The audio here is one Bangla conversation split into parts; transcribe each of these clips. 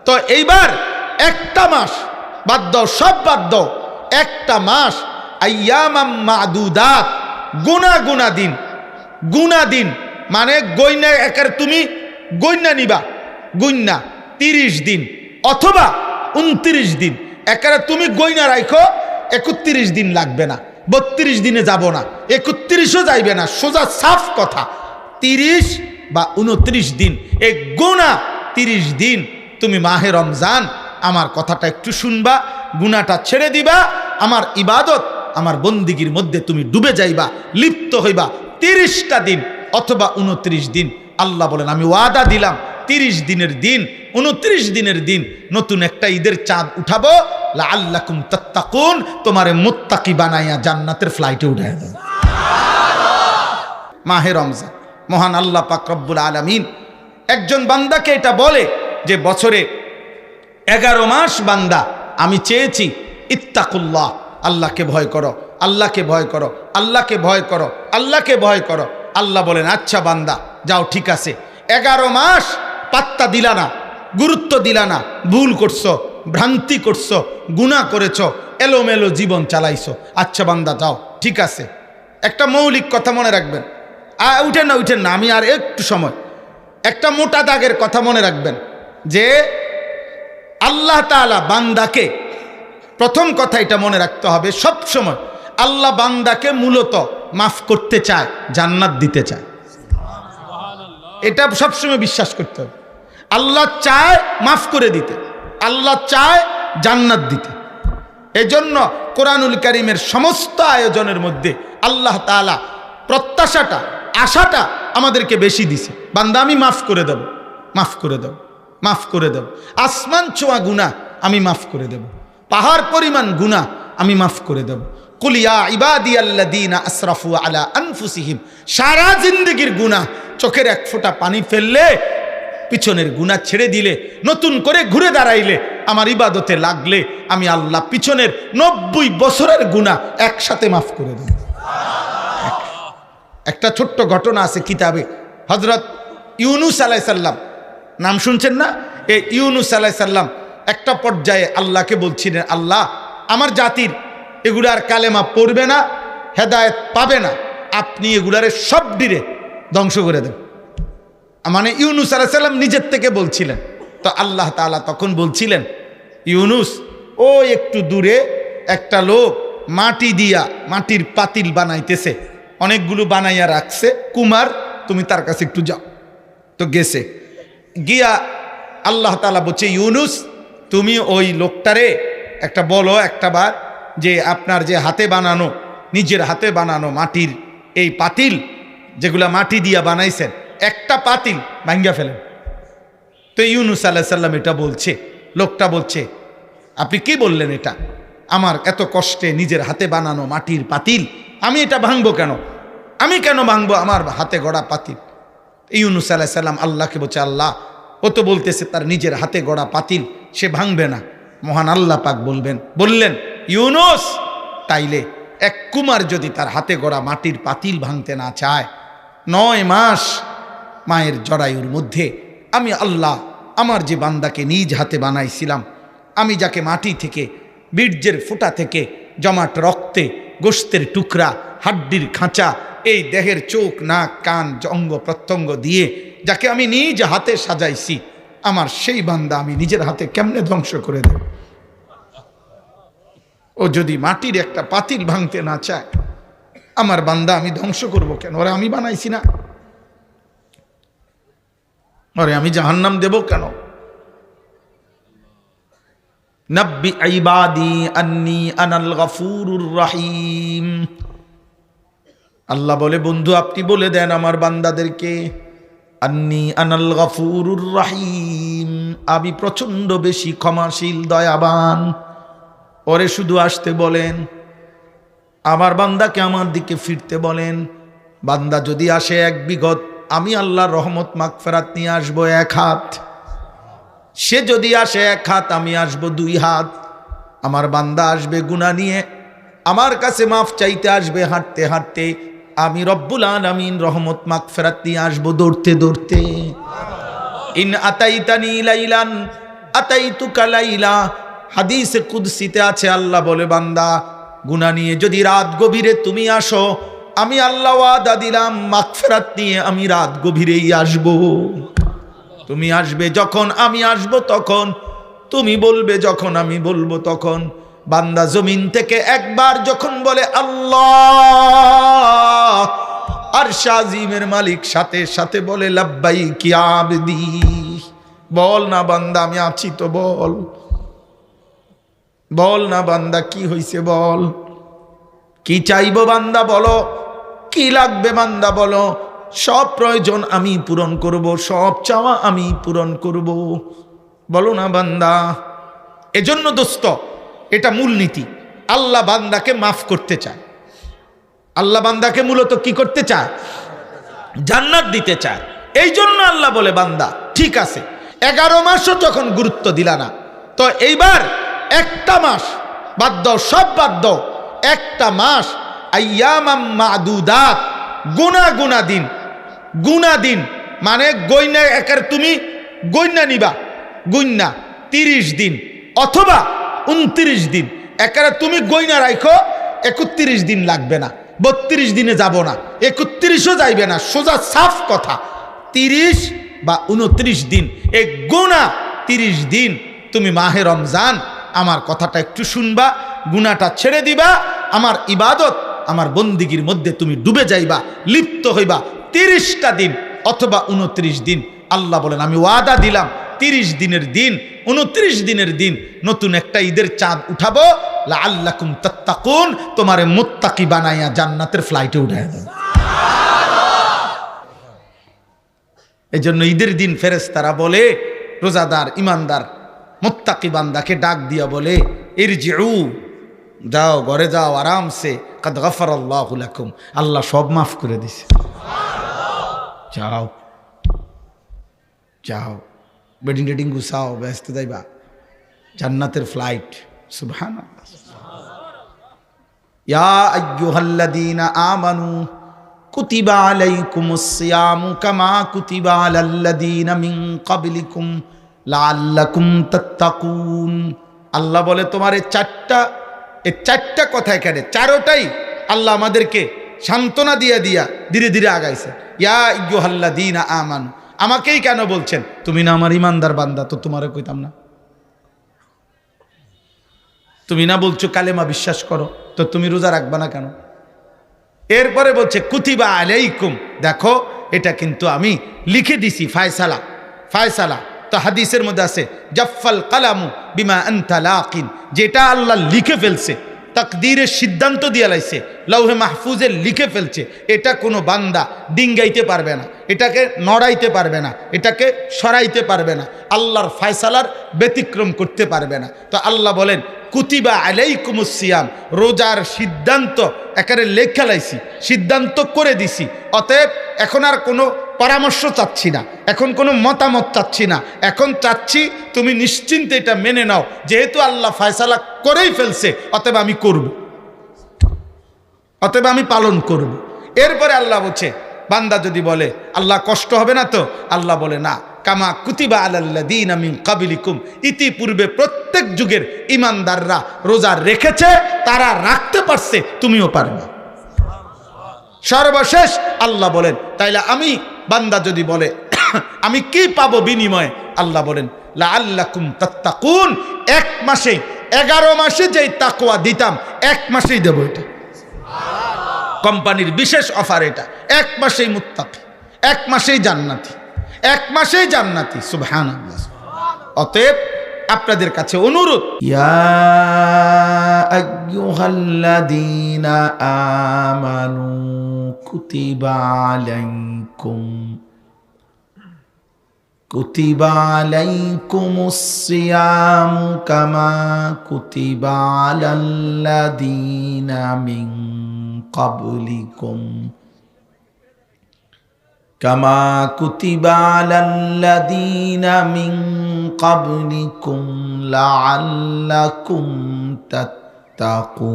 তো এইবার একটা মাস বাদ দাও, সব বাদ দাও, একটা মাস আইয়ামাম মাদুদাত, গুনা দিন, গুনা দিন মানে গইনা একার তুমি গইনা নিবা, গুইনা 30 দিন অথবা 29 দিন একারে তুমি গইনা রাখো, 31 দিন লাগবে না, 32 দিনে যাব না, 31ও যাইবে না, সোজা সাফ কথা 30 বা 29 দিন, এই গুনা 30 দিন তুমি মাহে রমজান আমার কথাটা একটু শুনবা, গুনাটা ছেড়ে দিবা, আমার ইবাদত আমার বন্দিগির মধ্যে তুমি ডুবে যাইবা, লিপ্ত হইবা 30টা দিন অথবা 29 দিন। আল্লাহ বলেন আমি ওয়াদা দিলাম 30 দিনের দিন 29 দিনের দিন নতুন একটা ঈদের চাঁদ উঠাবো, লাআল্লাকুম তাত্তাকুন, তোমারে মুত্তাকি বানাইয়া জান্নাতের ফ্লাইটে উঠাইয়া দেব। মাহে রমজান মহান আল্লাহ পাক রব্বুল আলামিন একজন বান্দাকে এটা বলে যে বছরে 11 মাস বান্দা আমি চেয়েছি ইত্তাকুল্লাহ, আল্লাহকে ভয় করো, আল্লাহকে ভয় করো, আল্লাহকে ভয় করো, আল্লাহকে ভয় করো। আল্লাহ বলেন আচ্ছা বান্দা যাও, ঠিক আছে, 11 মাস পাত্তা দিলা না, গুরুত্ব দিলা না, ভুল করছো, ভ্রান্তি করছো, গুনাহ করেছো, এলোমেলো জীবন চালাইছো, আচ্ছা বান্দা যাও, ঠিক আছে। একটা মৌলিক কথা মনে রাখবেন, উঠেন না, আমি আর একটু সময়, একটা মোটা দাগের কথা মনে রাখবেন যে আল্লাহ তাআলা বান্দাকে, প্রথম কথা এটা মনে রাখতে হবে সব সময়, আল্লাহ বান্দাকে মূলত মাফ করতে চায়, জান্নাত দিতে চায়, এটা সবসময় বিশ্বাস করতে হবে। আল্লাহ চায় মাফ করে দিতে, আল্লাহ চায় জান্নাত দিতে। এজন্য কোরআনুল কারীমের সমস্ত আয়োজনের মধ্যে আল্লাহ তাআলা প্রত্যাশাটা, আশাটা আমাদেরকে বেশি দিছে, বান্দা আমি মাফ করে দেব, মাফ করে দেব, মাফ করে দেব, আসমান ছোঁয়া গুনাহ আমি মাফ করে দেব, পাহাড় পরিমাণ গুনাহ আমি মাফ করে দেব। কুল ইয়া ইবাদিয়াল্লাযীনা আসরাফু আলা আনফুসিহিম, সারা জিন্দেগির গুনাহ, চোখের এক ফোঁটা পানি ফেললে, পিছনের গুনাহ ছেড়ে দিলে, নতুন করে ঘুরে দাঁড়াইলে, আমার ইবাদতে লাগলে, আমি আল্লাহ পিছনের 90 বছরের গুনাহ একসাথে মাফ করে দেব। একটা ছোট্ট ঘটনা আছে কিতাবে, হযরত ইউনুস আলাইহিস সালাম, নাম শুনছেন না? এই ইউনুস আলাইহিস সালাম একটা পর্যায়ে আল্লাহকে বলছিলেন, আল্লাহ আমার জাতির এগুলার কালেমা পড়বে না, হেদায়েত পাবে না, আপনি এগুলারে সব ডিরে ধ্বংস করে দেন। মানে ইউনুস আলাইহিস সালাম নিজের থেকে বলছিলেন। তো আল্লাহ তাআলা তখন বলছিলেন, ইউনুস ও একটু দূরে একটা লোক মাটি দিয়া মাটির পাতিল বানাইতেছে, অনেকগুলো বানাইয়া রাখছে, কুমার তুমি তার কাছে একটু যাও। তো গেছে, গিয়া আল্লাহ তাআলা বলছে, ইউনুস তুমি ওই লোকটারে একটা বলো একটা বার যে আপনার যে হাতে বানানো, নিজের হাতে বানানো মাটির এই পাতিল যেগুলা মাটি দিয়া বানাইছেন, একটা পাতিল ভাঙ্গা ফেলেন। তো ইউনুস আলাইহিস সালাম এটা বলছে, লোকটা বলছে আপনি কি বললেন, এটা আমার এত কষ্টে নিজের হাতে বানানো মাটির পাতিল, আমি এটা ভাঙবো কেন, আমি কেন ভাঙবো আমার হাতে গড়া পাতিল? ইউনুস আলাইহিস সালাম আল্লাহকে বলছে, আল্লাহ ও তো বলতেছে তার নিজের হাতে গড়া পাতিল সে ভাঙবে না। মহান আল্লাহ পাক বললেন, ইউনুস তাইলে এক কুমার যদি তার হাতে গড়া মাটির পাতিল ভাঙতে না চায়, 9 মাস মায়ের জরায়ুর মধ্যে আমি আল্লাহ আমার যে বান্দাকে নিজ হাতে বানাইছিলাম, আমি যাকে মাটি থেকে, বীর্যের ফোঁটা থেকে, জমাট রক্তে, গোশতের টুকরা, হাড্ডির খাঁচা, এই দেহের চোখ, নাক, কান, অঙ্গ প্রত্যঙ্গ দিয়ে যাকে আমি নিজ হাতে সাজাইছি, আমার সেই বান্দা আমি নিজের হাতে কেমনে ধ্বংস করে দেব? ও যদি মাটির একটা পাতিল ভাঙতে না চায়, আমার বান্দা আমি ধ্বংস করব কেন? ওরে আমি বানাইছি না, ওরে আমি জাহান্নাম দেব কেন? নাব্বি ইবাদি আন্নী আনাল গফুরুর রহিম। আল্লাহ বলে, বন্ধু আপনি বলে দেন আমার বান্দাদেরকে, আন্নী আনাল গফুরুর রহিম, আমি প্রচন্ড বেশি ক্ষমাশীল, দয়াবান। ওরে শুধু আসতে বলেন, আমার বান্দাকে আমার দিকে ফিরতে বলেন। বান্দা যদি আসে 1 বিঘত, আমি আল্লাহর রহমত মাগফিরাত নিয়ে আসবো 1 হাত। সে যদি আসে 1 হাত, আমি আসবো 2 হাত। আমার বান্দা আসবে গুনাহ নিয়ে, আমার কাছে মাফ চাইতে আসবে হাঁটতে হাঁটতে, আমি রব্বুল আলামিন রহমত মাগফিরাত নিয়ে আসবো দৌড়তে দৌড়তে। ইন আতাইতানি লাইলান আতাইতুকা লাইলা, হাদিসে কুদসিতে আছে আল্লাহ বলে বান্দা গুনাহ নিয়ে যদি রাত গভীরে তুমি আসো, আমি আল্লাহ ওয়াদা দিলাম মাগফিরাত নিয়ে আমি রাত গভীরেই আসব। তুমি আসবে যখন আমি আসব তখন, তুমি বলবে যখন আমি বলবো তখন। বান্দা জমিন থেকে একবার যখন বলে আল্লাহ, আরশ আজিমের মালিক সাথে সাথে বলে লাব্বাইক ইয়া আবদি। বল না বান্দা আমি আছি তো, বল বল না বান্দা কি হইছে, বল কি চাইবো বান্দা বলো, কি লাগবে বান্দা বলো, সব প্রয়োজন আমি পূরণ করব, সব চাওয়া আমি পূরণ করব, বলো না বান্দা। এজন্য দোস্ত এটা মূলনীতি, আল্লাহ বান্দাকে মাফ করতে চায়। আল্লাহ বান্দাকে মূলত কি করতে চায়? জান্নাত দিতে চায়। এই জন্য আল্লাহ বলে বান্দা ঠিক আছে 11 মাসও যখন গুরুত্ব দিলা না, তো এইবার একটা মাস বাদ দাও, সব বাদ দাও, একটা মাস আইয়ামাম মাদুদাত, গুনা দিন, গুনা দিন মানে গইনা একার তুমি গইনা নিবা, গুইনা 30 দিন অথবা 29 দিন একারে তুমি গইনা রাখো, 31 দিন লাগবে না, 32 দিনে যাব না, 31ও যাইবে না, সোজা সাফ কথা 30 বা 29 দিন, এই গুনাহ 30 দিন তুমি মাহে রমজান আমার কথাটা একটু শুনবা, গুনাহটা ছেড়ে দিবা, আমার ইবাদত আমার বন্দিগির মধ্যে তুমি ডুবে যাইবা, লিপ্ত হইবা 30টা দিন অথবা 29 দিন। আল্লাহ বলেন আমি ওয়াদা দিলাম 30 দিনের দিন 29 দিনের দিন নতুন একটা ঈদের চাঁদ উঠাবো, লাআল্লাকুম তাত্তাকুন, তোমারে মুত্তাকি বানাইয়া জান্নাতের ফ্লাইটে উঠাইয়া দেব। এজন্য ঈদের দিন ফেরেশতারা বলে, রোজাদার ইমানদার মুত্তাকি বান্দাকে ডাক দিয়া বলে ইরজিউ, যাও ঘরে যাও আরামসে, কাদ গফারাল্লাহু লাকুম, আল্লাহ সব মাফ করে দিছে, যাও যাও বেডিং টেডিং গুছাও, ব্যস্ত যাইবা জান্নাতের ফ্লাইট। সুবহানাল্লাহ। ইয়া আইয়ুহাল্লাযীনা আমানু কুতিবা আলাইকুমুস সিয়ামু কামা কুতিবা আলাল্লাযীনা মিন ক্বাবলিকুম লাআল্লাকুম তাত্তাকুন। আল্লাহ বলে তোমার এই চারটা কথা এখানে, চারোটাই আল্লাহ আমাদেরকে সান্ত্বনা দিয়া ধীরে ধীরে আগাইছে। ইয়া আইয়ুহাল্লাযীনা আমানু, আমাকেই কেন বলছেন? তুমি না আমার ইমানদার বান্দা, তো তোমারে কইতাম না? তুমি না বলছো কালেমা বিশ্বাস করো, তো তুমি রোজা রাখবা না কেন? এরপরে বলছে কুতিবা আলাইকুম, দেখো এটা কিন্তু আমি লিখে দিছি, ফায়সালা। তো হাদিসের মধ্যে আছে জাফাল কালামু বিমা আনতা লাকিন, যেটা আল্লাহ লিখে ফেলছে, তাকদীরের সিদ্ধান্ত দিয়ে লাইছে, লৌহে মাহফুজে লিখে ফেলছে, এটা কোনো বান্দা ডিঙ্গাইতে পারবে না, এটাকে নড়াইতে পারবে না, এটাকে সরাইতে পারবে না, আল্লাহর ফায়সালার ব্যতিক্রম করতে পারবে না। তো আল্লাহ বলেন কুতিবা আলাইকুমুস সিয়াম, রোজার সিদ্ধান্ত একেবারে লেখা লাইছি, সিদ্ধান্ত করে দিছি। অতএব এখন আর কোনো পরামর্শ চাচ্ছি না, এখন কোনো মতামত চাচ্ছি না, এখন চাচ্ছি তুমি নিশ্চিন্তে এটা মেনে নাও, যেহেতু আল্লাহ ফয়সালা করেই ফেলছে, অতএব আমি করব, অতএব আমি পালন করব। এরপরে আল্লাহ বলছে বান্দা যদি বলে আল্লাহ কষ্ট হবে না তো, আল্লাহ বলে না, কামা কুতিবা আলাল্লাযীনা মিন ক্বাবলিকুম, ইতিপূর্বে প্রত্যেক যুগের ইমানদাররা রোজা রেখেছে, তারা রাখতে পারছে, তুমিও পারবে। সর্বশেষ আল্লাহ বলেন তাইলে আমি, বান্দা যদি বলে আমি কি পাবো বিনিময়ে, আল্লাহ বলেন লাআল্লাকুম তাত্তাকুন, 1 মাসে 11 মাসে যেই তাকওয়া দিতাম 1 মাসেই দেব। এটা কোম্পানির বিশেষ অফার, এটা 1 মাসেই মুত্তাকি, 1 মাসেই জান্নাতি, 1 মাসেই জান্নাতি। সুবহানাল্লাহ। অতএব আপনাদের কাছে অনুরোধ, ইয়া আইয়ুহাল্লাযীনা আমানু কুতিবা আলাইকুমুস সিয়ামু কামা কুতিবা আলাল্লাযীনা মিন ক্বাবলিকুম কামা কুতিবা আলাল্লাযীনা মিন ক্বাবলিকুম লাআল্লাকুম তাত্তাকুন।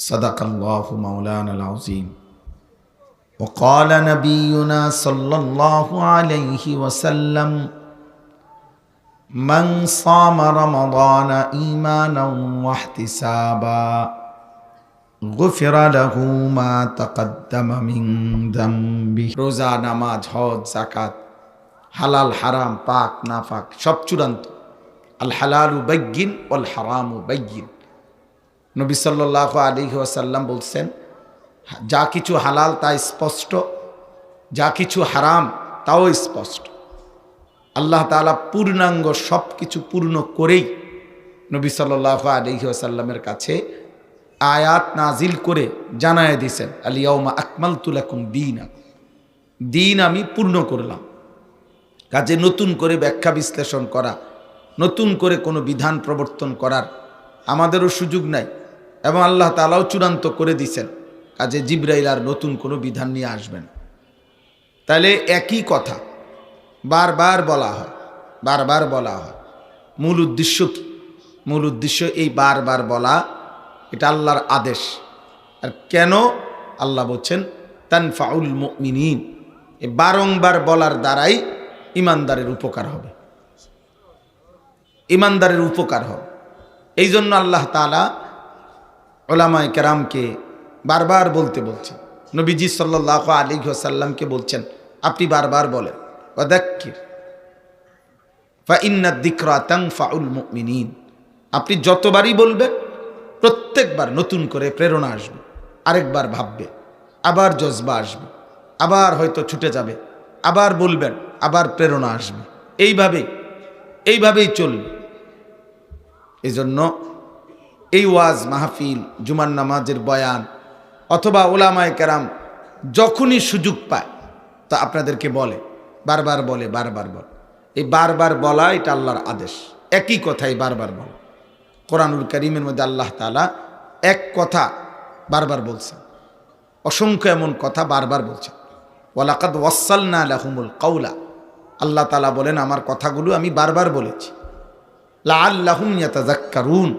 সাদাকাল্লাহু মাওলানাল আযীম। وقال نبينا صلى الله عليه وسلم من صام رمضان إيمانا واحتسابا غفر له ما تقدم من ذنبه রোজা নামাজ হজ যাকাত হালাল হারাম পাক না পাক সব চূড়ান্ত আল হালালু বাইয়িন ওয়াল হারামু বাইয়িন নবী সাল্লাল্লাহু আলাইহি ওয়াসাল্লাম বলছেন যা কিছু হালাল তা স্পষ্ট, যা কিছু হারাম তাও স্পষ্ট। আল্লাহ তাআলা পূর্ণাঙ্গ সব কিছু পূর্ণ করেই নবী সাল্লাল্লাহু আলাইহি ওয়াসাল্লামের কাছে আয়াত নাজিল করে জানায় দিয়েছেন আল ইয়াউমা আকমালতু লাকুম দীনাকুম, দিন আমি পূর্ণ করলাম। কাজে নতুন করে ব্যাখ্যা বিশ্লেষণ করা, নতুন করে কোনো বিধান প্রবর্তন করার আমাদেরও সুযোগ নাই এবং আল্লাহ তাআলাও চূড়ান্ত করে দিয়েছেন। কাজে জিবরাইল আর নতুন কোনো বিধান নিয়ে আসবেন। তাহলে একই কথা বারবার বলা হয়, বারবার বলা হয়। মূল উদ্দেশ্য কি? মূল উদ্দেশ্য এই বারবার বলা, এটা আল্লাহর আদেশ। আর কেন আল্লাহ বলছেন তানফাউল মুমিনিন, এই বারংবার বলার দ্বারাই ইমানদারের উপকার হবে, ইমানদারের উপকার হবে। এই জন্য আল্লাহ তাআলা উলামায়ে কেরামকে বারবার বলতে বলছেন। নবীজি সাল্লাল্লাহু আলাইহি ওয়াসাল্লামকে বলছেন আপনি বারবার বলেন ওয়াদাক্কির ফাইন্নাদ যিকরা তানফাউল মুমিনিন, আপনি যতবারই বলবেন প্রত্যেকবার নতুন করে প্রেরণা আসবে, আরেকবার ভাববে, আবার জজবা আসবে, আবার হয়তো ছুটে যাবে, আবার বলবেন, আবার প্রেরণা আসবে। এইভাবেই চলবে। এই জন্য এই ওয়াজ মাহফিল, জুমার নামাজের বয়ান অথবা উলামায়ে কেরাম যখনই সুযোগ পায় তা আপনাদেরকে বলে, বারবার বলে, বারবার বলে। এই বারবার বলা এটা আল্লাহর আদেশ। একই কথাই বারবার বলা। কোরআনুল কারীমের মধ্যে আল্লাহ তাআলা এক কথা বারবার বলছেন, অসংখ্য এমন কথা বারবার বলছেন। ওয়ালাকাদ ওয়াসসালনা লাহুমুল কাওলা, আল্লাহ তাআলা বলেন আমার কথাগুলো আমি বারবার বলেছি। লাআল্লাহুম ইয়াতাযাক্কারুন,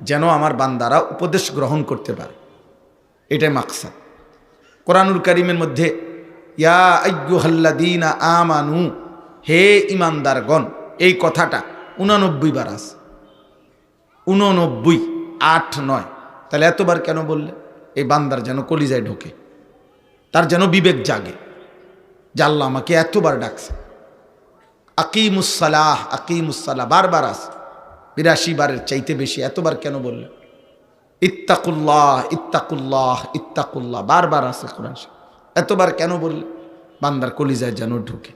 যেন আমার বান্দারা উপদেশ গ্রহণ করতে পারে, এটাই মাকসাদ। কোরআনুল কারীমের মধ্যে ইয়া আইয়ুহাল্লাযীনা আমানু, হে ঈমানদারগণ, এই কথাটা 89 বার আছে। 89, 8, 9। তাহলে এতবার কেন বললে? এই বান্দার যেন কলিজায় ঢোকে, তার যেন বিবেক জাগে যে আল্লাহ আমাকে এতবার ডাকছে। আকিমুস সালাহ, আকিমুস সালাহ বারবার আছে, 82 বারের চাইতে বেশি। এতবার কেন বললেন? ইত্তাকুল্লাহ, ইত্তাকুল্লাহ, ইত্তাকুল্লাহ বারবার আছে কোরআন। এতবার কেন বললেন? বান্দার কলিজায় যেন ঢোকে,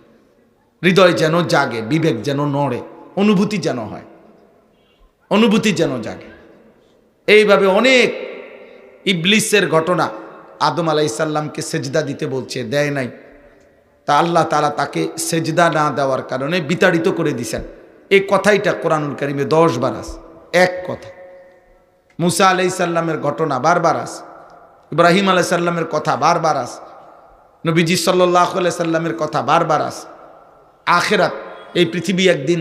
হৃদয় যেন জাগে, বিবেক যেন নড়ে, অনুভূতি যেন হয়, অনুভূতি যেন জাগে। এইভাবে অনেক ইবলিসের ঘটনা, আদম আলাইহিস সালামকে সেজদা দিতে বলছে, দেয় নাই। তা আল্লাহ তাআলা তাকে সেজদা না দেওয়ার কারণে বিতাড়িত করে দিয়েছেন। এই কথাইটা কোরআনুল কারীমে 10 বার আছে, এক কথা। মুসা আলাইহিস সালামের ঘটনা বারবার আছে, ইব্রাহিম আলাইহিস সালামের কথা বারবার আছে, নবীজি সাল্লাল্লাহু আলাইহি সাল্লামের কথা বারবার আছে। আখিরাত, এই পৃথিবী একদিন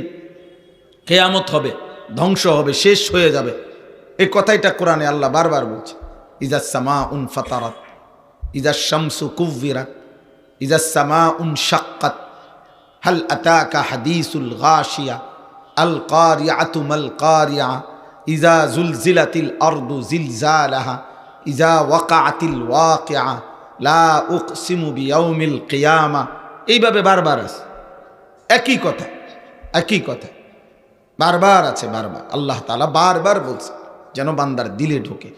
কিয়ামত হবে, ধ্বংস হবে, শেষ হয়ে যাবে, এই কথাইটা কোরআনে আল্লাহ বারবার বলছে। ইজাস সামাউন ফাতারাত, ইজাস শামসু কুవ్বিরাত, ইজাস সামাউন শাক্কাত, হাল আতাকা হাদিসুল গাশিয়া, আল কারিআতু মাল কারিআ, ইজা জুলজিলাতিল আরদু জিলজালাহা, ইজা ওয়াকাআতিল ওয়াকিআ, লা উকসিমু বিয়াউমিল কিয়ামা। এইভাবে বারবার আছে, একই কথা, একই কথা বারবার আছে, বারবার আল্লাহ তাআলা বারবার বলছে যেন বান্দার দিলে ঢোকে,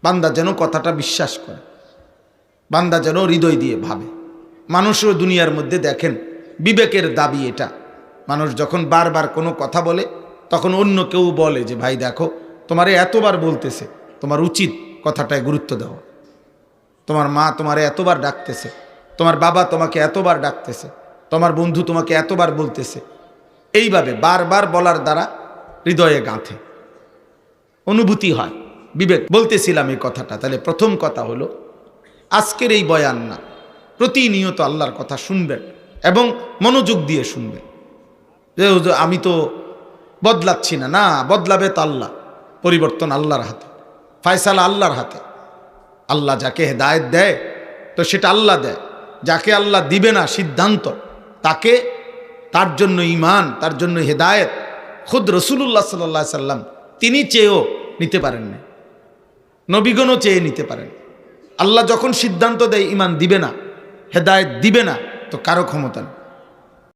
বান্দা যেন কথাটা বিশ্বাস করে, বান্দা যেন হৃদয় দিয়ে ভাবে। মানুষও দুনিয়ার মধ্যে দেখেন বিবেকের দাবি এটা। মানুষ যখন বারবার কোনো কথা বলে তখন অন্য কেউ বলে যে ভাই দেখো তোমারে এতবার বলতেছে, তোমার উচিত কথাটায় গুরুত্ব দেওয়া। তোমার মা তোমারে এতবার ডাকতেছে, তোমার বাবা তোমাকে এতবার ডাকতেছে, তোমার বন্ধু তোমাকে এতবার বলতেছে। এইভাবে বারবার বলার দ্বারা হৃদয়ে গাঁথে, অনুভূতি হয়, বিবেক। বলতেছিলাম এই কথাটা। তাহলে প্রথম কথা হলো আজকের এই বয়ান না, প্রতিনিয়ত আল্লাহর কথা শুনবেন এবং মনোযোগ দিয়ে শুনবেন। যে আমি তো বদলাচ্ছি না, না, বদলাবে তো আল্লাহ। পরিবর্তন আল্লাহর হাতে, ফয়সালা আল্লাহর হাতে। আল্লাহ যাকে হেদায়েত দেয় তো সেটা আল্লাহ দেয়। যাকে আল্লাহ দিবে না সিদ্ধান্ত, তাকে, তার জন্য ঈমান, তার জন্য হেদায়েত খুদ রাসূলুল্লাহ সাল্লাল্লাহু আলাইহি সাল্লাম তিনি চেয়েও নিতে পারেন না, নবীগণও চেয়ে নিতে পারেন। আল্লাহ যখন সিদ্ধান্ত দেয় ঈমান দিবে না, হেদায়েত দিবে না, তো কারো ক্ষমতা নেই।